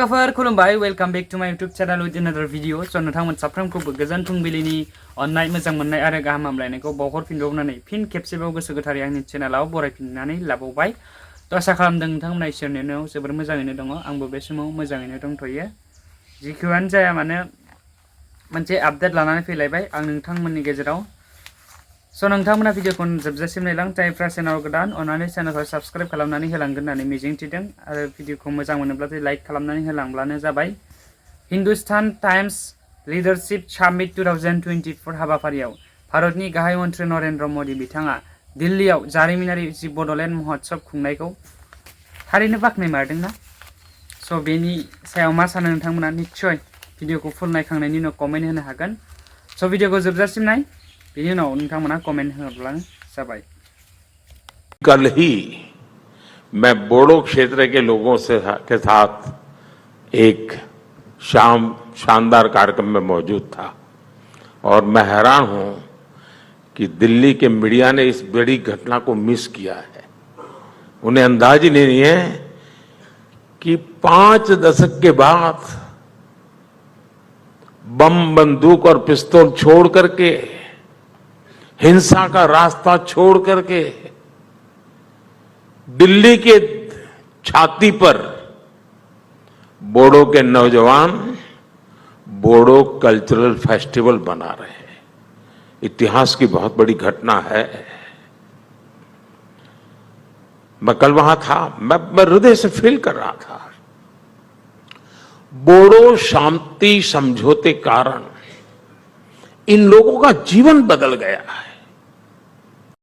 लोगोफोर खुलुमबाय welcome back to my YouTube channel with another video स नोंथांमोन साफ्रोमखौबो गोजोन फुंबिलिनि अननाय मोजां मोननाय आरो गाहाम हामलायनायखौ बावहरफिनबावनानै फिन खेबसेबाव गोसो गोथारै आंनि चेनेलाव बरायफिननानै लाबावबाय थ' आसा खालामदों नोंथांमोना इसोरनि अननायाव जोबोर मोजाङैनो दङ आंबो बे समाव मोजाङैनो दंथ'यो जिखुनु जाया मानो मोनसे आपडेट लानानै फैलायबाय आं नोंथांमोननि गेजेराव स' नोंथांमोना भिडिअखौ जोबजासिम नायलां जायफ्रा चेनेलाव गोदान अननानै चेनेलखौ साबस्क्राइब खालामनानै होलांगोन होननानै मिजिंथिदों आरो भिडिअखौ मोजां मोनोब्लाथाय लाइक खालामनानै होलांब्लानो जाबाय। हिंदुस्तान टाइम्स लिडारशिप सामिट 2024 हाबाफारियाव भारतनि गाहाय मन्थ्रि नरेन्द्र मदि बिथाङा दिल्लीयाव जारिमिनारि जि बड'लेण्ड महोत्सव खुंनायखौ थारैनो बाख्नायमारदोंना स' बेनि सायाव मा सानो नोंथांमोना निस्सय भिडिअखौ फुल नायखांनायनि उनाव कमेन्ट होनो हागोन स' भिडिअखौ जोबजासिम नाय बिनि उनाव नोंथांमोना कमेन्ट होब्लानो जाबाय। कल ही मैं बोडो क्षेत्र के लोगों के साथ एक शानदार कार्यक्रम में मौजूद था और मैं हैरान हूं कि दिल्ली के मीडिया ने इस बड़ी घटना को मिस किया है। उन्हें अंदाज ही नहीं है कि 5 दशक के बाद बम बंदूक और पिस्तौल छोड़ करके हिंसा का रास्ता छोड़ करके दिल्ली के छाती पर बोडो के नौजवान बोडो कल्चरल फेस्टिवल बना रहे हैं। इतिहास की बहुत बड़ी घटना है। मैं कल वहां था, मैं हृदय से फील कर रहा था। बोडो शांति समझौते कारण इन लोगों का जीवन बदल गया है।